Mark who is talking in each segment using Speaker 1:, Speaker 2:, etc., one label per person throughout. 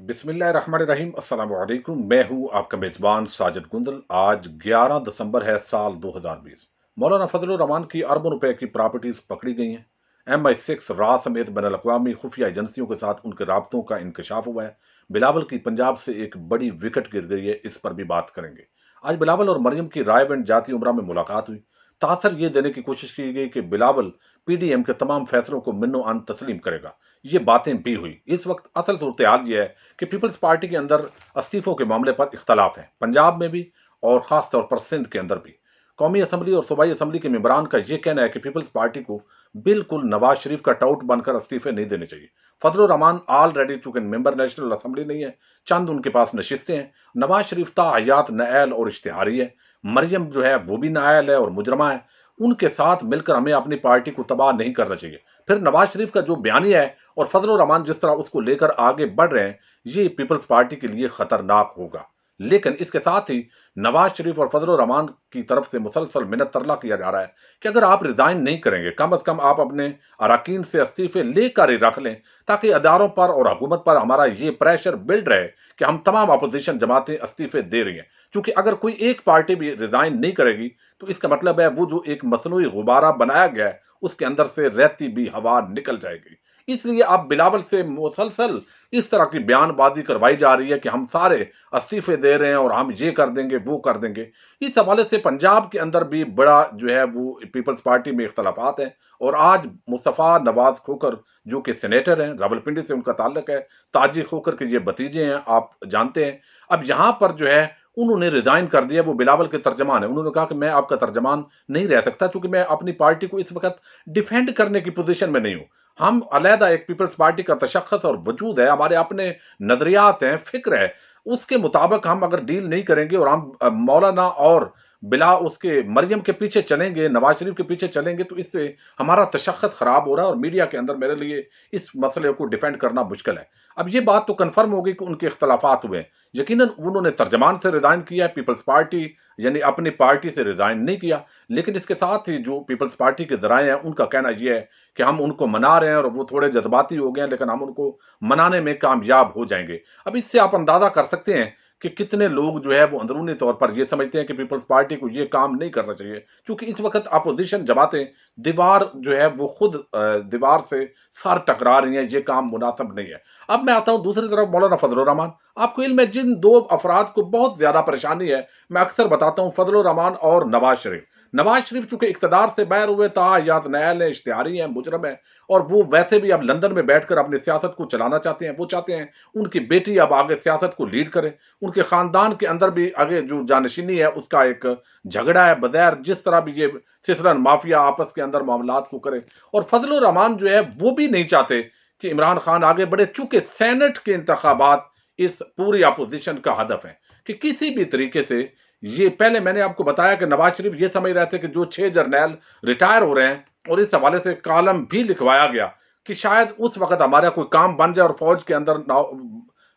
Speaker 1: बिस्मिल्लाहिर्रहमानिर्रहीम अस्सलाम वालेकुम। मैं हूं आपका मेज़बान साजिद गुंदल। आज 11 दिसंबर है साल 2020। मौलाना फजल रहमान की अरबों रुपए की प्रॉपर्टीज पकड़ी गई हैं। MI6 रा समेत बैन अवी खुफिया एजेंसियों के साथ उनके राब्तों का इंकशाफ हुआ है। बिलावल की पंजाब से एक बड़ी विकेट गिर गई है, इस पर भी बात करेंगे। आज बिलावल और मरियम की रायबंद जाती उमरा में मुलाकात हुई। तासर यह देने की कोशिश की गई कि बिलावल PDM के तमाम फैसलों को मिन्नो अन तस्लीम करेगा। ये बातें भी हुई। इस वक्त असल सूरत हाल यह है कि पीपल्स पार्टी के अंदर इस्तीफों के मामले पर इख्तलाफ है, पंजाब में भी और खास तौर पर सिंध के अंदर भी। कौमी असम्बली और सूबाई असम्बली के मेंबरान का यह कहना है कि पीपल्स पार्टी को बिल्कुल नवाज शरीफ का टाउट बनकर इस्तीफे नहीं देने चाहिए। फजल रहमान ऑलरेडी चूंकि मेंबर नेशनल असम्बली नहीं है, चंद उनके पास नशिस्तें हैं। नवाज शरीफ ताहयात नाअहल और इश्तिहारी है। मरियम जो है वो भी नाअहल है और मुजरमा है। उनके साथ मिलकर हमें अपनी पार्टी को तबाह नहीं करना चाहिए। फिर नवाज शरीफ का जो बयानिया है और फजल रहमान जिस तरह उसको लेकर आगे बढ़ रहे हैं, ये पीपल्स पार्टी के लिए खतरनाक होगा। लेकिन इसके साथ ही नवाज शरीफ और फजल रहमान की तरफ से मुसलसल मिन्नत तरला किया जा रहा है कि अगर आप रिजाइन नहीं करेंगे, कम अज कम आप अपने अरकान से इस्तीफे लेकर ही रख लें, ताकि अदारों पर और हुकूमत पर हमारा ये प्रेशर बिल्ड रहे कि हम तमाम अपोजिशन जमातें इस्तीफे दे रही हैं। क्योंकि अगर कोई एक पार्टी भी रिजाइन नहीं करेगी तो इसका मतलब है वो जो एक मसनूई गुब्बारा बनाया गया है उसके अंदर से रहती भी हवा निकल जाएगी। इसलिए अब बिलावल से मुसलसल इस तरह की बयानबाजी करवाई जा रही है कि हम सारे इस्तीफे दे रहे हैं और हम ये कर देंगे वो कर देंगे। इस हवाले से पंजाब के अंदर भी बड़ा जो है वो पीपल्स पार्टी में इख्तलाफात हैं। और आज मुस्तफ़ा नवाज खोकर जो कि सेनेटर हैं, रावलपिंडी से उनका ताल्लुक है, ताजी खोकर के ये भतीजे हैं, आप जानते हैं। अब यहाँ पर जो है उन्होंने रिजाइन कर दिया। वो बिलावल के तर्जमान है। उन्होंने कहा कि मैं आपका तर्जमान नहीं रह सकता क्योंकि मैं अपनी पार्टी को इस वक्त डिफेंड करने की पोजीशन में नहीं हूं। हम अलहदा एक पीपल्स पार्टी का तशख्खुस और वजूद है, हमारे अपने नजरियात हैं, फिक्र है, उसके मुताबिक हम अगर डील नहीं करेंगे और हम मौलाना और बिला उसके मरियम के पीछे चलेंगे, नवाज शरीफ के पीछे चलेंगे, तो इससे हमारा तशख्खुस खराब हो रहा है और मीडिया के अंदर मेरे लिए इस मसले को डिफेंड करना मुश्किल है। अब ये बात तो कन्फर्म हो गई कि उनके इख्तलाफात हुए हैं। यकीनन उन्होंने तर्जमान से रिजाइन किया है, पीपल्स पार्टी यानी अपनी पार्टी से रिजाइन नहीं किया। लेकिन इसके साथ ही जो पीपल्स पार्टी के जराए हैं उनका कहना यह है कि हम उनको मना रहे हैं और वो थोड़े जज्बाती हो गए हैं, लेकिन हम उनको मनाने में कामयाब हो जाएंगे। अब इससे आप अंदाजा कर सकते हैं कि कितने लोग जो है वो अंदरूनी तौर पर ये समझते हैं कि पीपल्स पार्टी को ये काम नहीं करना चाहिए, क्योंकि इस वक्त अपोजिशन जमातें दीवार जो है वो खुद दीवार से सर टकरा रही हैं। ये काम मुनासिब नहीं है। अब मैं आता हूं दूसरी तरफ मौलाना फजल रहमान। आपको इल्म है जिन दो अफराद को बहुत ज्यादा परेशानी है, मैं अक्सर बताता हूं, फजल रहमान और नवाज शरीफ। नवाज शरीफ चूंकि इख्तदार से बाहर हुए ताहयात नाअहल है, इश्तिहारी है, मुजरम है, और वो वैसे भी अब लंदन में बैठकर अपनी सियासत को चलाना चाहते हैं। वो चाहते हैं उनकी बेटी अब आगे सियासत को लीड करे। उनके खानदान के अंदर भी आगे जो जानशीनी है उसका एक झगड़ा है, बगैर जिस तरह भी ये सिसरन माफिया आपस के अंदर मामलात को करे। और फजल रहमान जो है वो भी नहीं चाहते कि इमरान खान आगे बढ़े, चूंकि सेनेट के इंतखाबात इस पूरी अपोजिशन का हदफ है कि किसी भी तरीके से ये, पहले मैंने आपको बताया कि नवाज शरीफ ये समझ रहे थे कि जो 6 जर्नैल रिटायर हो रहे हैं, और इस हवाले से कॉलम भी लिखवाया गया कि शायद उस वक्त हमारा कोई काम बन जाए और फौज के अंदर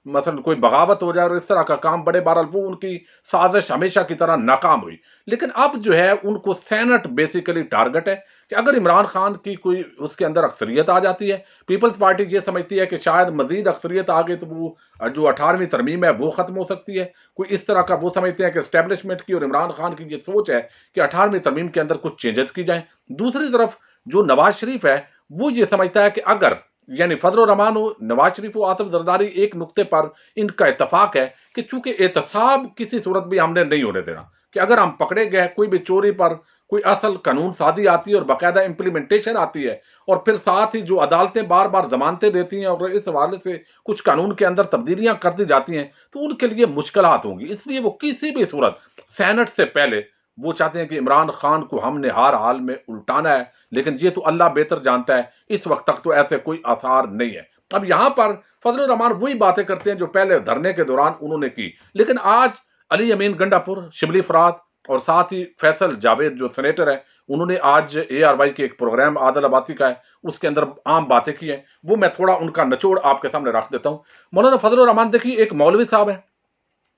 Speaker 1: मतलब कोई बगावत हो जाए और इस तरह का काम बड़े। बहरहाल वो उनकी साजिश हमेशा की तरह नाकाम हुई। लेकिन अब जो है उनको सेनेट बेसिकली टारगेट है कि अगर इमरान खान की कोई उसके अंदर अक्सरियत आ जाती है, पीपल्स पार्टी ये समझती है कि शायद मजीद अक्सरियत आ गई तो वो जो 18वीं तरमीम है वो खत्म हो सकती है। कोई इस तरह का वो समझते हैं कि एस्टेब्लिशमेंट की और इमरान खान की ये सोच है कि 18वीं तरमीम के अंदर कुछ चेंजेस की जाए। दूसरी तरफ जो नवाज शरीफ है वो ये समझता है कि अगर यानी फजल रहमान हो, नवाज शरीफ हो, आसिफ जरदारी, एक नुक्ते पर इनका इत्तफाक है कि चूंकि एहतसाब किसी सूरत भी हमने नहीं होने देना, कि अगर हम पकड़े गए कोई भी चोरी पर कोई असल कानून साजी आती है और बाकायदा इंप्लीमेंटेशन आती है, और फिर साथ ही जो अदालतें बार बार जमानतें देती हैं और इस हवाले से कुछ कानून के अंदर तब्दीलियां कर दी जाती हैं, तो उनके लिए मुश्किलात होंगी। इसलिए वो किसी भी सूरत सेनेट से पहले वो चाहते हैं कि इमरान खान को हमने हर हाल में उल्टाना है। लेकिन ये तो अल्लाह बेहतर जानता है, इस वक्त तक तो ऐसे कोई आसार नहीं है। अब यहां पर फजल रहमान वही बातें करते हैं जो पहले धरने के दौरान उन्होंने की। लेकिन आज अली अमीन गंडापुर, शिबली फरात और साथ ही फैसल जावेद जो सेनेटर है, उन्होंने आज ARY के एक प्रोग्राम आदल अब्बासी का है, उसके अंदर आम बातें की हैं। वो मैं थोड़ा उनका निचोड़ आपके सामने रख देता हूं। मौलाना फजल रहमान देखिए, एक मौलवी साहब है,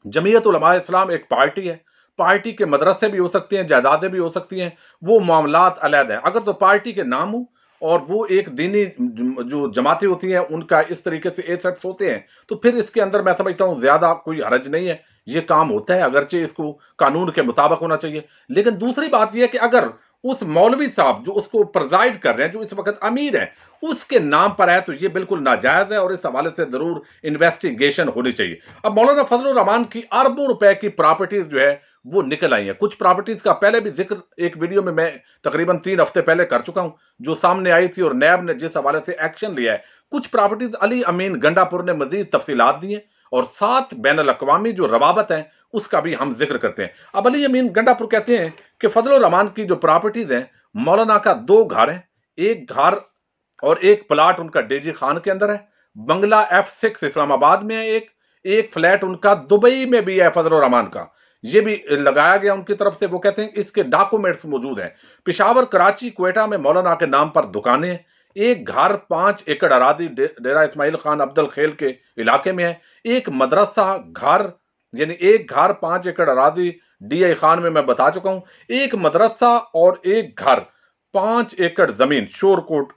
Speaker 1: जमीयत उलमा इस्लाम एक पार्टी है, पार्टी के मदरसे भी हो सकते हैं, जायदादें भी हो सकती हैं, वो मामलात अलग हैं। अगर तो पार्टी के नाम हो और वो एक दीनी जो जमातें होती हैं उनका इस तरीके से एसेट्स होते हैं, तो फिर इसके अंदर मैं समझता हूं ज्यादा कोई हरज नहीं है, ये काम होता है, अगरचे इसको कानून के मुताबिक होना चाहिए। लेकिन दूसरी बात यह है कि अगर उस मौलवी साहब जो उसको प्रिजाइड कर रहे हैं, जो इस वक्त अमीर है, उसके नाम पर है, तो ये बिल्कुल नाजायज है और इस हवाले से जरूर इन्वेस्टिगेशन होनी चाहिए। अब मौलाना फजल रहमान की अरबों रुपए की प्रॉपर्टीज जो है वो निकल आई हैं। कुछ प्रॉपर्टीज का पहले भी जिक्र एक वीडियो में मैं तकरीबन 3 हफ्ते पहले कर चुका हूं, जो सामने आई थी और नैब ने जिस हवाले से एक्शन लिया है। कुछ प्रॉपर्टीज अली अमीन गंडापुर ने मजीद तफसीलात दी हैं और साथ बैन अल-अक़वामी जो रवाबत है उसका भी हम जिक्र करते हैं। अब अली अमीन गंडापुर कहते हैं कि फजल रहमान की जो प्रॉपर्टीज हैं, मौलाना का 2 घर हैं, एक घर और एक प्लाट उनका डेजी खान के अंदर है, बंगला F6 इस्लामाबाद में है, एक फ्लैट उनका दुबई में भी है फजल रहमान का, ये भी लगाया गया उनकी तरफ से। वो कहते हैं इसके डॉक्यूमेंट्स मौजूद हैं। पेशावर, कराची, क्वेटा में मौलाना के नाम पर दुकानें हैं, एक घर 5 एकड़ अरादी डेरा इस्माइल खान अब्दुल खेल के इलाके में है, एक मदरसा घर यानी एक घर 5 एकड़ अरादी DI खान में मैं बता चुका हूं, एक मदरसा और एक घर 5 एकड़ जमीन शोरकोट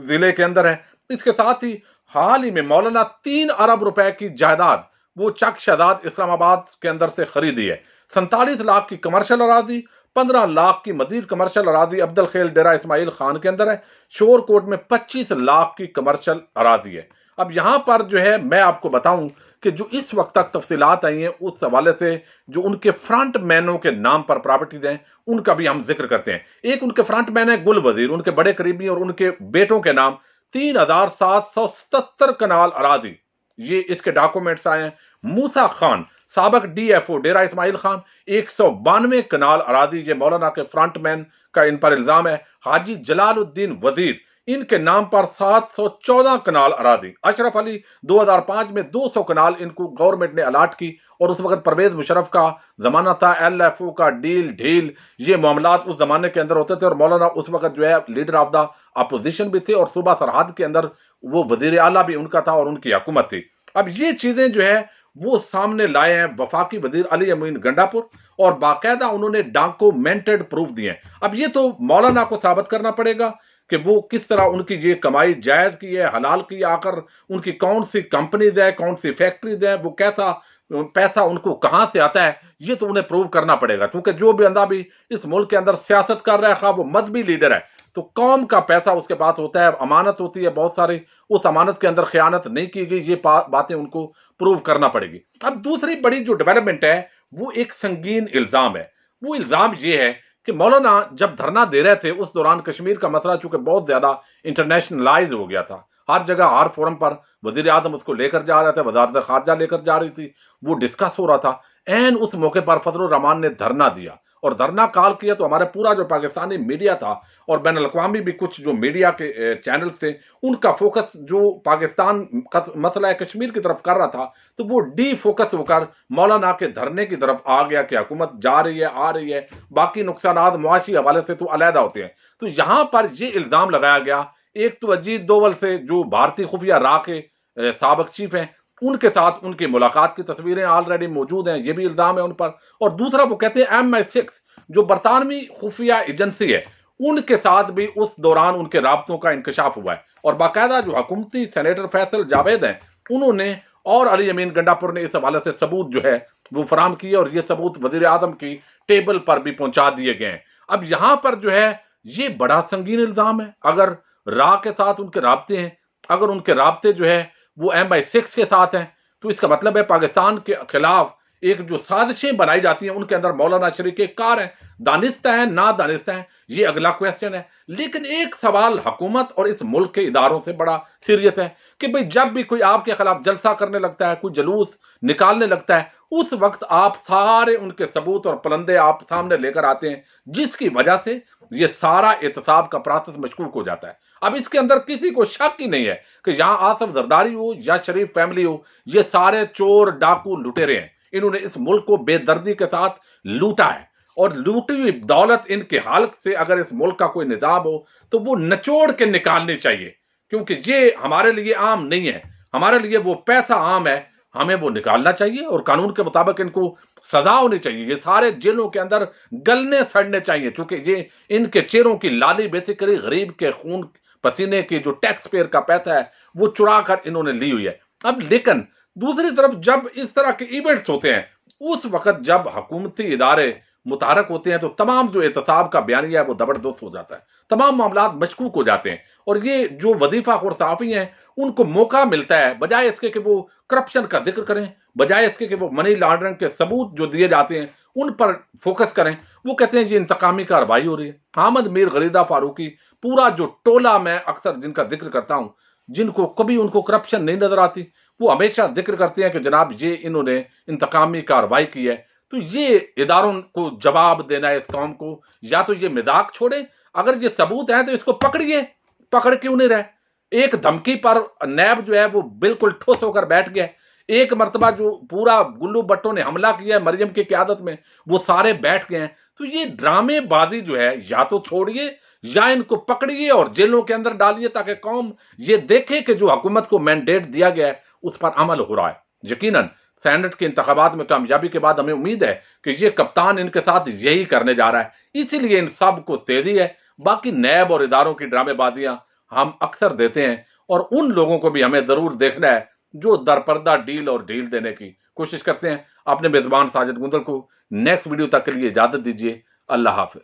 Speaker 1: जिले के अंदर है। इसके साथ ही हाल ही में मौलाना 3 अरब रुपए की जायदाद वो चक शहजाद इस्लामाबाद के अंदर से खरीदी है। 47 लाख की कमर्शियल अरादी, 15 लाख की मजीद कमर्शियल अरादी अब्दुल खेल डेरा इस्माइल खान के अंदर है। शोरकोट में 25 लाख की कमर्शियल अरादी है। अब यहां पर जो है मैं आपको बताऊं कि जो इस वक्त तक तफसीलात आई हैं उस हवाले से जो उनके फ्रंट मैनों के नाम पर प्रॉपर्टीज हैं उनका भी हम जिक्र करते हैं। एक उनके फ्रंट मैन है गुल वजीर, उनके बड़े करीबी और उनके बेटों के नाम 3777 कनाल अरादी, ये इसके डॉक्यूमेंट्स आए हैं। मूसा खान साबक DFO डेरा इस्माइल खान 192 कनाल अरादी, ये मौलाना के फ्रंट मैन का इन पर इल्जाम है। हाजी जलालुद्दीन वजीर, इनके नाम पर 714 कनाल अरादी। अशरफ अली 2005 में 200 कनाल इनको गवर्नमेंट ने अलाट की और उस वक्त परवेज मुशर्रफ का जमाना था, LFO का डील ढील, ये मामलात उस जमाने के अंदर होते थे और मौलाना उस वक्त जो है लीडर ऑफ द अपोजिशन भी थे और सूबा सरहद के अंदर वो वजीर आला भी उनका था और उनकी हुकूमत थी। अब ये चीजें जो है वो सामने लाए हैं वफाकी वजीर अली अमीन गंडापुर और बाकायदा उन्होंने डॉक्यूमेंटेड प्रूफ दिए हैं। अब ये तो मौलाना को साबित करना पड़ेगा कि वो किस तरह उनकी ये कमाई जायज की है, हलाल की है, आकर उनकी कौन सी कंपनीज है, कौन सी फैक्ट्रीज है, वो कैसा पैसा उनको कहां से आता है, ये तो उन्हें प्रूव करना पड़ेगा। क्योंकि जो भी बंदा भी इस मुल्क के अंदर सियासत कर रहा है, खा वो मजहबी लीडर है, तो कौम का पैसा उसके पास होता है, अमानत होती है बहुत सारी, उस अमानत के अंदर खयानत नहीं की गई, ये बातें उनको प्रूव करना पड़ेगी। अब दूसरी बड़ी जो डेवलपमेंट है वो एक संगीन इल्जाम है। वो इल्जाम ये है कि मौलाना जब धरना दे रहे थे उस दौरान कश्मीर का मसला चूंकि बहुत ज्यादा इंटरनेशनलाइज हो गया था, हर जगह हर फोरम पर वजीर आजम उसको लेकर जा रहे थे, वजारत खारजा लेकर जा रही थी, वो डिस्कस हो रहा था। एन उस मौके पर फजल रहमान ने धरना दिया और धरना कॉल किया तो हमारे पूरा जो पाकिस्तानी मीडिया था और बैन अल-अक़वामी भी कुछ जो मीडिया के चैनल थे उनका फोकस जो पाकिस्तान का मसला है कश्मीर की तरफ कर रहा था, तो वो डी फोकस होकर मौलाना के धरने की तरफ आ गया कि हुकूमत जा रही है, आ रही है, बाकी नुकसानात मुआशी हवाले से तो अलहदा होते हैं। तो यहां पर यह इल्जाम लगाया गया, एक तो अजीत दोवल से जो भारतीय खुफिया रा के साबिक चीफ हैं उनके साथ उनकी मुलाकात की तस्वीरें ऑलरेडी मौजूद हैं, ये भी इल्जाम है उन पर। और दूसरा वो कहते हैं MI6 जो बरतानवी खुफिया एजेंसी है उनके साथ भी उस दौरान उनके राब्तों का इंकशाफ हुआ है और बाकायदा जो हुकूमती सेनेटर फैसल जावेद हैं उन्होंने और अली अमीन गंडापुर ने इस हवाले से सबूत जो है वो फराम किए और ये सबूत वजीर आजम की टेबल पर भी पहुंचा दिए गए हैं। अब यहां पर जो है ये बड़ा संगीन इल्जाम है। अगर रा के साथ उनके राब्ते हैं, अगर उनके राब्ते जो है वो MI6 के साथ हैं, तो इसका मतलब है पाकिस्तान के खिलाफ एक जो साजिशें बनाई जाती हैं उनके अंदर मौलाना शरीक कार है, दानिस्ता है ना दानिस्ता है, ये अगला क्वेश्चन है। लेकिन एक सवाल हुकूमत और इस मुल्क के इदारों से बड़ा सीरियस है कि भाई जब भी कोई आपके खिलाफ जलसा करने लगता है, कोई जुलूस निकालने लगता है, उस वक्त आप सारे उनके सबूत और पलंदे आप सामने लेकर आते हैं, जिसकी वजह से ये सारा एहतसाब का प्रोसेस मशकूक हो जाता है। अब इसके अंदर किसी को शक ही नहीं है कि यहां आसफ जरदारी हो या शरीफ फैमिली हो, ये सारे चोर डाकू लुटेरे हैं। इन्होंने इस मुल्क को बेदर्दी के साथ लूटा है और लूटी हुई दौलत इनके हालत से अगर इस मुल्क का कोई निजाम हो तो वो निचोड़ के निकालनी चाहिए, क्योंकि ये हमारे लिए आम नहीं है। हमारे लिए वो पैसा आम है, हमें वो निकालना चाहिए और कानून के मुताबिक इनको सजा होनी चाहिए। ये सारे जेलों के अंदर गलने सड़ने चाहिए, क्योंकि ये इनके चेहरों की लाली बेसिकली गरीब के खून पसीने की जो टैक्स पेयर का पैसा है वो चुरा कर इन्होंने ली हुई है। अब लेकिन दूसरी तरफ जब इस तरह के इवेंट्स होते हैं, उस वक्त जब हुकूमती इदारे मुतारक होते हैं, तो तमाम जो एहतसाब का बयानिया है वो जबरदस्त हो जाता है, तमाम मामला मशकूक हो जाते हैं। और ये जो वजीफा खोर सहाफ़ी हैं उनको मौका मिलता है, बजाय इसके कि वो करप्शन का जिक्र करें, बजाय इसके कि वो मनी लॉन्ड्रिंग के सबूत जो दिए जाते हैं उन पर फोकस करें, वो कहते हैं ये इंतकामी कार्रवाई हो रही है। हामिद मीर गरीदा फारूकी पूरा जो टोला मैं अक्सर जिनका जिक्र करता हूं, जिनको कभी उनको करप्शन नहीं नजर आती, वो हमेशा जिक्र करते हैं कि जनाब ये इन्होंने इंतकामी कार्रवाई की है। तो ये इदारों को जवाब देना है इस कौम को, या तो ये मजाक छोड़े, अगर ये सबूत है तो इसको पकड़िए, पकड़ क्यों नहीं रहे। एक धमकी पर नैब जो है वो बिल्कुल ठोस होकर बैठ गया। एक मर्तबा जो पूरा गुल्लू भट्टो ने हमला किया है मरियम की क्यादत में, वो सारे बैठ गए हैं। तो ये ड्रामेबाजी जो है या तो छोड़िए या इनको पकड़िए और जेलों के अंदर डालिए, ताकि कौम ये देखे कि जो हुकूमत को मैंडेट दिया गया है उस पर अमल हो रहा है। यकीनन सेनेट के इंतखाबात में कामयाबी के बाद हमें उम्मीद है कि ये कप्तान इनके साथ यही करने जा रहा है, इसीलिए इन सब को तेजी है। बाकी नैब और इदारों की ड्रामेबाजियां हम अक्सर देते हैं, और उन लोगों को भी हमें जरूर देखना है जो दरपर्दा डील और ढील देने की कोशिश करते हैं। अपने मेजबान साजिद गुंदल को नेक्स्ट वीडियो तक के लिए इजाजत दीजिए। अल्लाह हाफिज।